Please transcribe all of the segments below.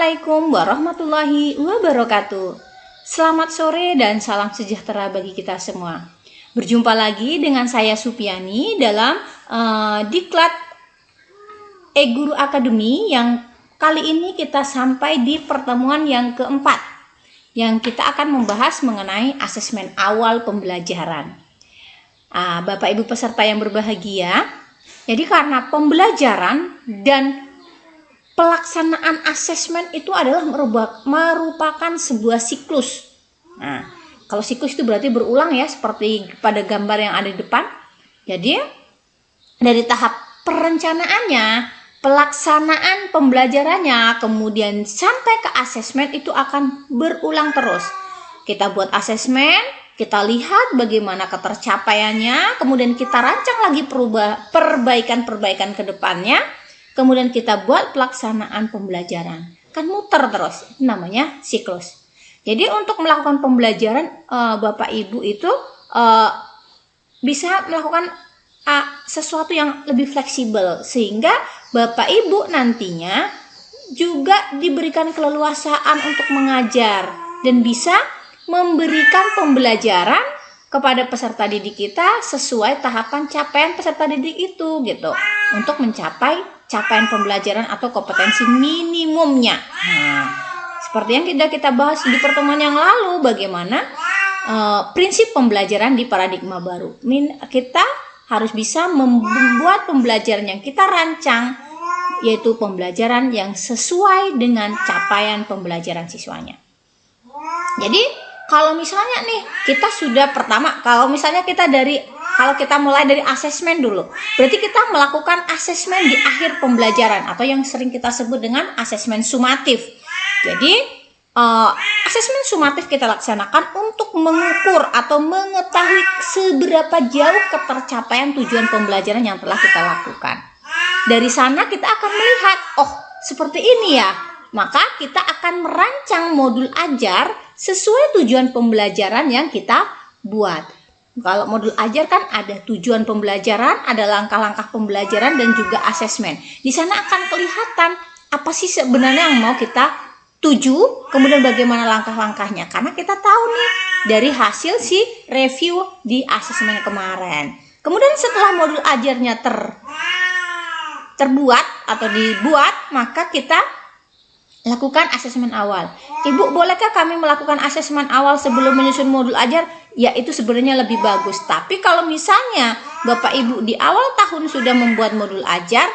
Assalamualaikum warahmatullahi wabarakatuh. Selamat sore dan salam sejahtera bagi kita semua. Berjumpa lagi dengan saya Supiani dalam Diklat E-Guru Academy yang kali ini kita sampai di pertemuan yang keempat, yang kita akan membahas mengenai asesmen awal pembelajaran. Bapak Ibu peserta yang berbahagia, jadi karena pembelajaran dan pelaksanaan asesmen itu adalah merupakan sebuah siklus. Nah, kalau siklus itu berarti berulang ya, seperti pada gambar yang ada di depan. Jadi dari tahap perencanaannya, pelaksanaan pembelajarannya, kemudian sampai ke asesmen itu akan berulang terus. Kita buat asesmen, kita lihat bagaimana ketercapaiannya, kemudian kita rancang lagi perbaikan-perbaikan ke depannya. Kemudian kita buat pelaksanaan pembelajaran. Kan muter terus, namanya siklus. Jadi untuk melakukan pembelajaran, Bapak Ibu itu bisa melakukan sesuatu yang lebih fleksibel. Sehingga Bapak Ibu nantinya juga diberikan keleluasaan untuk mengajar. Dan bisa memberikan pembelajaran kepada peserta didik kita sesuai tahapan capaian peserta didik itu gitu. Untuk mencapai capaian pembelajaran atau kompetensi minimumnya. Nah, seperti yang kita bahas di pertemuan yang lalu, bagaimana prinsip pembelajaran di paradigma baru. Kita harus bisa membuat pembelajaran yang kita rancang, yaitu pembelajaran yang sesuai dengan capaian pembelajaran siswanya. Jadi kalau misalnya nih kita sudah pertama, kalau kita mulai dari asesmen dulu, berarti kita melakukan asesmen di akhir pembelajaran atau yang sering kita sebut dengan asesmen sumatif. Jadi asesmen sumatif kita laksanakan untuk mengukur atau mengetahui seberapa jauh ketercapaian tujuan pembelajaran yang telah kita lakukan. Dari sana kita akan melihat, oh seperti ini ya, maka kita akan merancang modul ajar sesuai tujuan pembelajaran yang kita buat. Kalau modul ajar kan ada tujuan pembelajaran, ada langkah-langkah pembelajaran dan juga asesmen. Di sana akan kelihatan apa sih sebenarnya yang mau kita tuju, kemudian bagaimana langkah-langkahnya. Karena kita tahu nih dari hasil si review di asesmen kemarin. Kemudian setelah modul ajarnya terbuat atau dibuat, maka kita lakukan asesmen awal. Ibu, bolehkah kami melakukan asesmen awal sebelum menyusun modul ajar? Ya, itu sebenarnya lebih bagus. Tapi kalau misalnya Bapak Ibu di awal tahun sudah membuat modul ajar,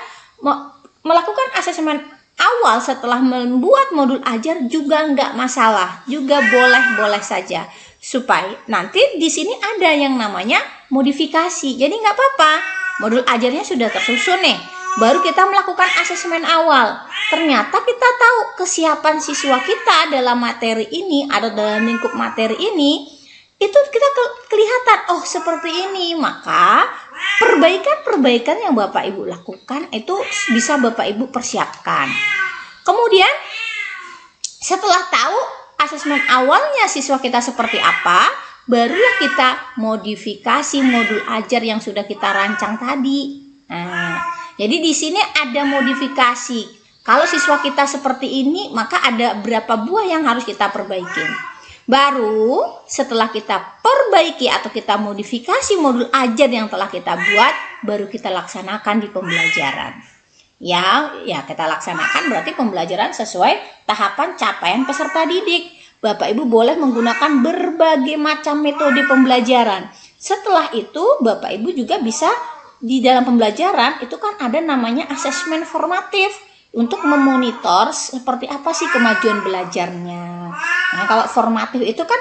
melakukan asesmen awal setelah membuat modul ajar juga nggak masalah, juga boleh-boleh saja. Supaya nanti di sini ada yang namanya modifikasi. Jadi nggak apa-apa, modul ajarnya sudah tersusun nih. Baru kita melakukan asesmen awal. Ternyata kita tahu kesiapan siswa kita dalam materi ini atau dalam lingkup materi ini, itu kita kelihatan, oh seperti ini. Maka perbaikan-perbaikan yang Bapak Ibu lakukan itu bisa Bapak Ibu persiapkan. Kemudian setelah tahu asesmen awalnya siswa kita seperti apa, barulah kita modifikasi modul ajar yang sudah kita rancang tadi. Nah, jadi di sini ada modifikasi. Kalau siswa kita seperti ini, maka ada berapa buah yang harus kita perbaiki. Baru setelah kita perbaiki atau kita modifikasi modul ajar yang telah kita buat, baru kita laksanakan di pembelajaran. Ya kita laksanakan berarti pembelajaran sesuai tahapan capaian peserta didik. Bapak Ibu boleh menggunakan berbagai macam metode pembelajaran. Setelah itu Bapak Ibu juga bisa di dalam pembelajaran itu kan ada namanya asesmen formatif untuk memonitor seperti apa sih kemajuan belajarnya. Nah, kalau formatif itu kan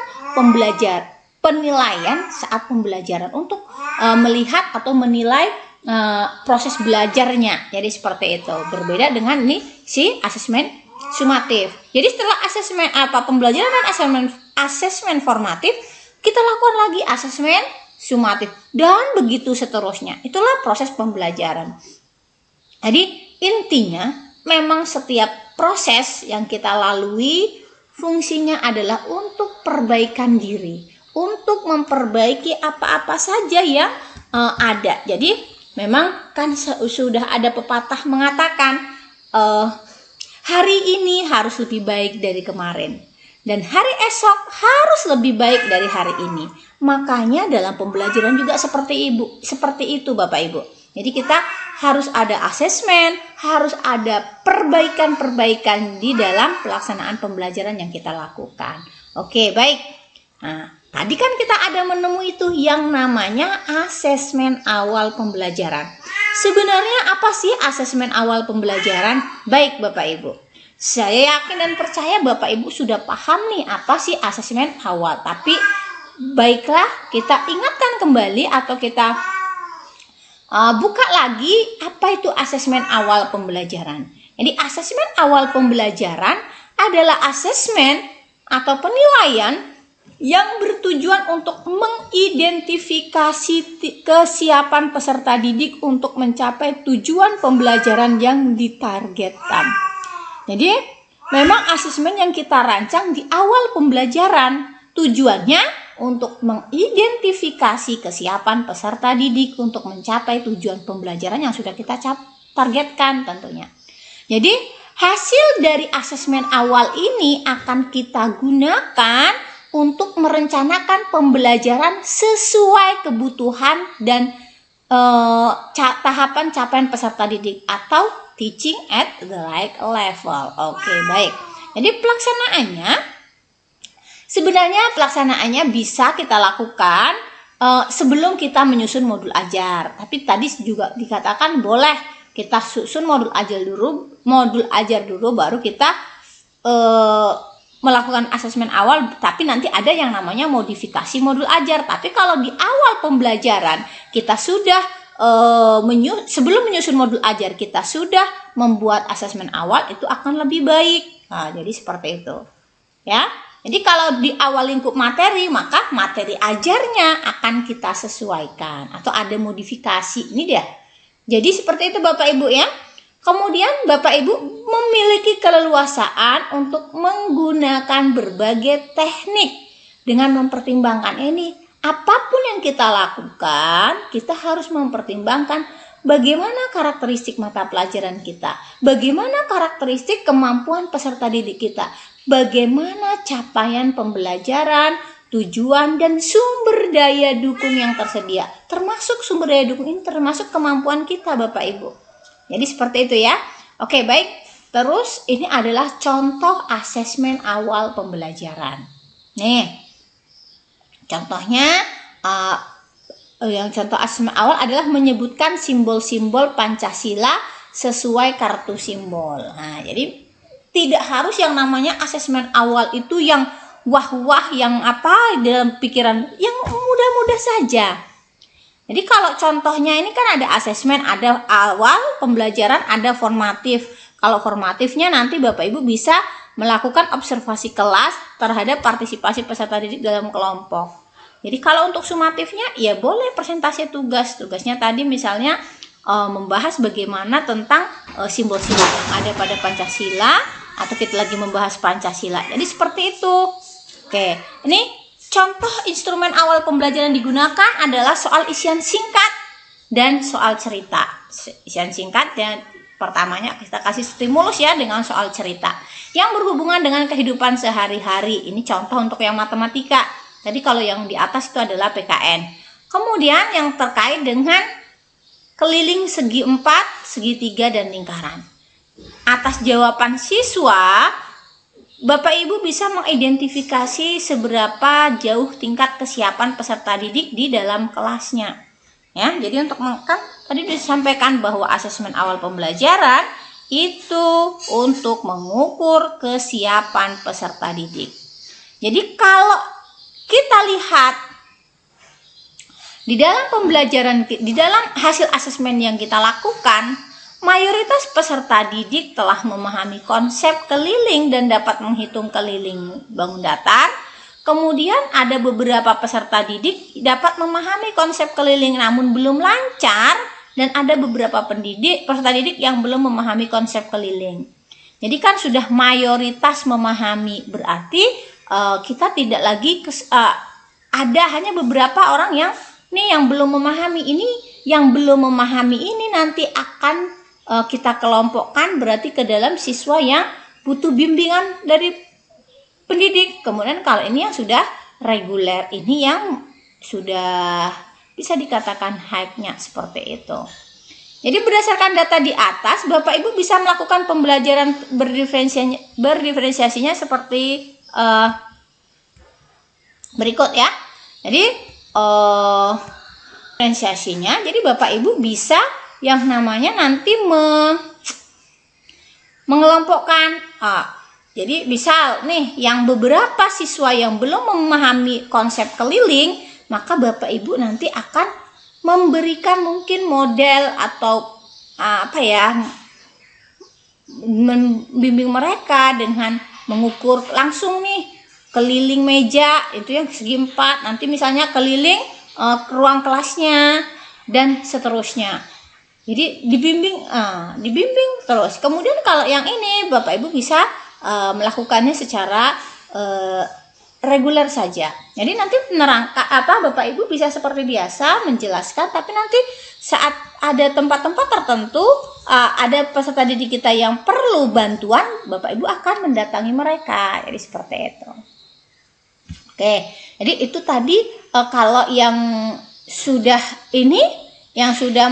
penilaian saat pembelajaran untuk melihat atau menilai proses belajarnya. Jadi seperti itu. Berbeda dengan si asesmen sumatif. Jadi setelah asesmen pembelajaran dan asesmen formatif, kita lakukan lagi asesmen sumatif dan begitu seterusnya. Itulah proses pembelajaran. Jadi intinya memang setiap proses yang kita lalui fungsinya adalah untuk perbaikan diri, untuk memperbaiki apa-apa saja yang ada. Jadi memang kan sudah ada pepatah mengatakan Hari ini harus lebih baik dari kemarin. Dan hari esok harus lebih baik dari hari ini. Makanya dalam pembelajaran juga seperti itu Bapak Ibu. Jadi kita harus ada asesmen, harus ada perbaikan-perbaikan di dalam pelaksanaan pembelajaran yang kita lakukan. Oke, baik. Nah, tadi kan kita ada menemui itu yang namanya asesmen awal pembelajaran. Sebenarnya apa sih asesmen awal pembelajaran? Baik Bapak Ibu. Saya yakin dan percaya Bapak Ibu sudah paham nih apa sih asesmen awal. Tapi baiklah kita ingatkan kembali atau kita buka lagi apa itu asesmen awal pembelajaran. Jadi asesmen awal pembelajaran adalah asesmen atau penilaian yang bertujuan untuk mengidentifikasi kesiapan peserta didik untuk mencapai tujuan pembelajaran yang ditargetkan. Jadi memang asesmen yang kita rancang di awal pembelajaran tujuannya untuk mengidentifikasi kesiapan peserta didik untuk mencapai tujuan pembelajaran yang sudah kita targetkan tentunya. Jadi hasil dari asesmen awal ini akan kita gunakan untuk merencanakan pembelajaran sesuai kebutuhan dan tahapan capaian peserta didik atau teaching at the right level. Oke, baik. Jadi Pelaksanaannya bisa kita lakukan sebelum kita menyusun modul ajar. Tapi tadi juga dikatakan boleh kita susun modul ajar dulu baru kita melakukan asesmen awal. Tapi nanti ada yang namanya modifikasi modul ajar. Tapi kalau di awal pembelajaran kita sudah sebelum menyusun modul ajar kita sudah membuat asesmen awal, itu akan lebih baik. Nah, jadi seperti itu. Ya. Jadi kalau di awal lingkup materi, maka materi ajarnya akan kita sesuaikan atau ada modifikasi. Ini dia. Jadi seperti itu Bapak Ibu ya. Kemudian Bapak Ibu memiliki keleluasaan untuk menggunakan berbagai teknik dengan mempertimbangkan ini. Apapun yang kita lakukan, kita harus mempertimbangkan bagaimana karakteristik mata pelajaran kita, bagaimana karakteristik kemampuan peserta didik kita, bagaimana capaian pembelajaran, tujuan, dan sumber daya dukung yang tersedia. Termasuk sumber daya dukung ini termasuk kemampuan kita Bapak Ibu. Jadi seperti itu ya. Oke, baik. Terus ini adalah contoh asesmen awal pembelajaran. Nih, contohnya yang contoh asesmen awal adalah menyebutkan simbol-simbol Pancasila sesuai kartu simbol. Nah, jadi tidak harus yang namanya asesmen awal itu yang wah-wah, yang apa dalam pikiran, yang mudah-mudah saja. Jadi kalau contohnya ini kan ada asesmen, ada awal pembelajaran, ada formatif. Kalau formatifnya nanti Bapak Ibu bisa melakukan observasi kelas terhadap partisipasi peserta didik dalam kelompok. Jadi kalau untuk sumatifnya ya boleh presentasi tugas. Tugasnya tadi misalnya membahas bagaimana tentang simbol-simbol yang ada pada Pancasila, atau kita lagi membahas Pancasila. Jadi seperti itu. Oke, ini contoh instrumen awal pembelajaran digunakan adalah soal isian singkat dan soal cerita. Isian singkat dan pertamanya kita kasih stimulus ya dengan soal cerita yang berhubungan dengan kehidupan sehari-hari. Ini contoh untuk yang matematika. Tadi kalau yang di atas itu adalah PKN. Kemudian yang terkait dengan keliling segi 4, segitiga, dan lingkaran. Atas jawaban siswa, Bapak Ibu bisa mengidentifikasi seberapa jauh tingkat kesiapan peserta didik di dalam kelasnya. Ya, jadi untuk kan tadi disampaikan bahwa asesmen awal pembelajaran itu untuk mengukur kesiapan peserta didik. Jadi kalau kita lihat di dalam pembelajaran, di dalam hasil asesmen yang kita lakukan, mayoritas peserta didik telah memahami konsep keliling dan dapat menghitung keliling bangun datar. Kemudian ada beberapa peserta didik dapat memahami konsep keliling namun belum lancar, dan ada beberapa peserta didik yang belum memahami konsep keliling. Jadi kan sudah mayoritas memahami, berarti kita tidak lagi ada hanya beberapa orang yang belum memahami ini, yang belum memahami ini nanti akan kita kelompokkan berarti ke dalam siswa yang butuh bimbingan dari pendidik. Kemudian kalau ini yang sudah reguler, ini yang sudah bisa dikatakan high-nya seperti itu. Jadi berdasarkan data di atas, Bapak Ibu bisa melakukan pembelajaran berdiferensiasinya seperti berikut ya. Jadi diferensiasinya, jadi Bapak Ibu bisa yang namanya nanti mengelompokkan. Jadi misal nih, yang beberapa siswa yang belum memahami konsep keliling, maka Bapak Ibu nanti akan memberikan mungkin model atau membimbing mereka dengan mengukur langsung nih keliling meja itu yang segi 4, nanti misalnya keliling ke ruang kelasnya dan seterusnya. Jadi dibimbing terus. Kemudian kalau yang ini Bapak Ibu bisa melakukannya secara reguler saja. Jadi nanti Bapak Ibu bisa seperti biasa menjelaskan, tapi nanti saat ada tempat-tempat tertentu ada peserta didik kita yang perlu bantuan, Bapak Ibu akan mendatangi mereka. Jadi seperti itu. Oke, jadi itu tadi kalau yang sudah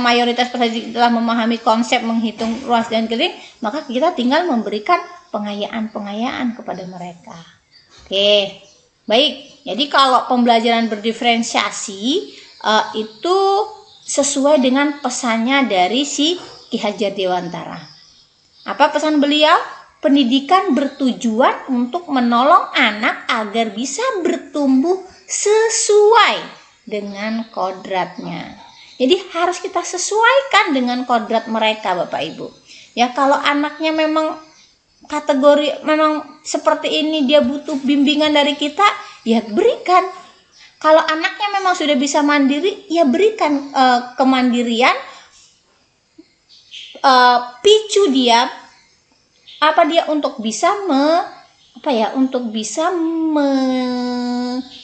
mayoritas peserta didik telah memahami konsep menghitung ruas dan keliling, maka kita tinggal memberikan pengayaan kepada mereka. Oke. Baik, jadi kalau pembelajaran berdiferensiasi itu sesuai dengan pesannya dari si Ki Hajar Dewantara. Apa pesan beliau? Pendidikan bertujuan untuk menolong anak agar bisa bertumbuh sesuai dengan kodratnya. Jadi harus kita sesuaikan dengan kodrat mereka, Bapak Ibu. Ya, kalau anaknya memang kategori memang seperti ini, dia butuh bimbingan dari kita, ya berikan. Kalau anaknya memang sudah bisa mandiri, ya berikan kemandirian, picu dia untuk bisa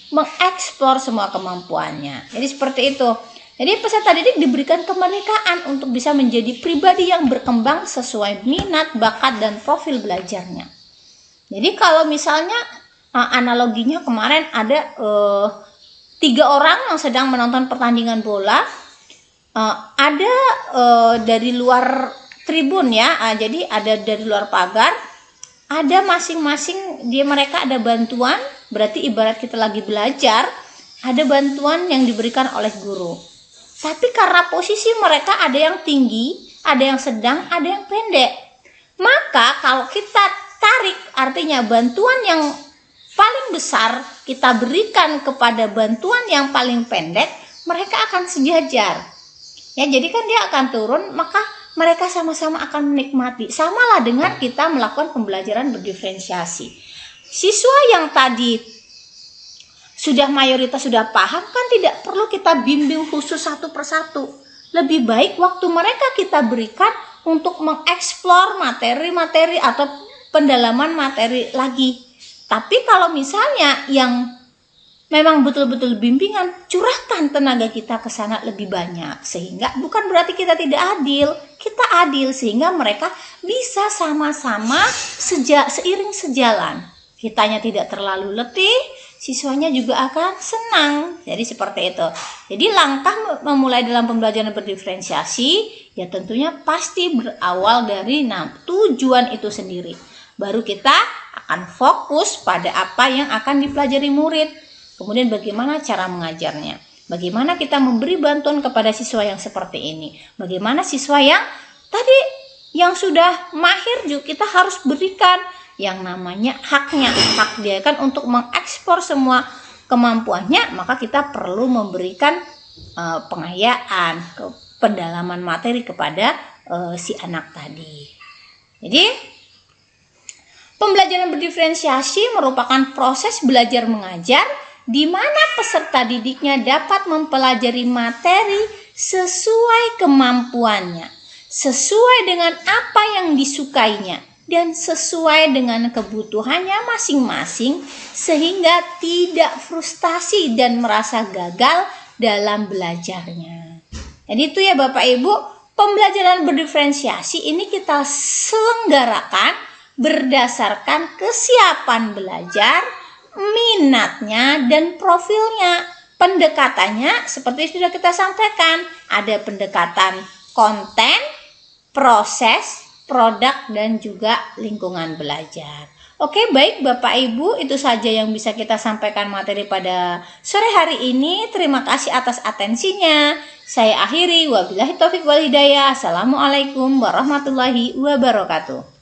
mengeksplor semua kemampuannya. Jadi seperti itu. Jadi peserta didik diberikan kemerdekaan untuk bisa menjadi pribadi yang berkembang sesuai minat, bakat, dan profil belajarnya. Jadi kalau misalnya analoginya kemarin ada 3 orang yang sedang menonton pertandingan bola, ada dari luar tribun ya, jadi ada dari luar pagar, ada masing-masing mereka ada bantuan, berarti ibarat kita lagi belajar, ada bantuan yang diberikan oleh guru. Tapi karena posisi mereka ada yang tinggi, ada yang sedang, ada yang pendek. Maka kalau kita tarik, artinya bantuan yang paling besar kita berikan kepada bantuan yang paling pendek, mereka akan sejajar. Ya, jadi kan dia akan turun, maka mereka sama-sama akan menikmati. Samalah dengan kita melakukan pembelajaran berdiferensiasi. Siswa yang tadi sudah mayoritas sudah paham, kan tidak perlu kita bimbing khusus satu persatu. Lebih baik waktu mereka kita berikan untuk mengeksplor materi-materi atau pendalaman materi lagi. Tapi kalau misalnya yang memang betul-betul bimbingan, curahkan tenaga kita ke sana lebih banyak. Sehingga bukan berarti kita tidak adil, kita adil sehingga mereka bisa sama-sama seiring sejalan. Kitanya tidak terlalu letih, siswanya juga akan senang. Jadi seperti itu. Jadi langkah memulai dalam pembelajaran berdiferensiasi ya tentunya pasti berawal dari tujuan itu sendiri. Baru kita akan fokus pada apa yang akan dipelajari murid. Kemudian bagaimana cara mengajarnya. Bagaimana kita memberi bantuan kepada siswa yang seperti ini. Bagaimana siswa yang tadi yang sudah mahir juga kita harus berikan yang namanya haknya, hak dia kan untuk mengekspor semua kemampuannya, maka kita perlu memberikan pengayaan, pendalaman materi kepada si anak tadi. Jadi pembelajaran berdiferensiasi merupakan proses belajar mengajar di mana peserta didiknya dapat mempelajari materi sesuai kemampuannya, sesuai dengan apa yang disukainya, dan sesuai dengan kebutuhannya masing-masing sehingga tidak frustasi dan merasa gagal dalam belajarnya. Jadi itu ya Bapak Ibu, Pembelajaran berdiferensiasi ini kita selenggarakan berdasarkan kesiapan belajar, minatnya, dan profilnya. Pendekatannya seperti sudah kita sampaikan, ada pendekatan konten, proses, produk, dan juga lingkungan belajar. Oke, baik Bapak Ibu, itu saja yang bisa kita sampaikan materi pada sore hari ini. Terima kasih atas atensinya. Saya akhiri, wabillahi taufiq wal hidayah. Assalamualaikum warahmatullahi wabarakatuh.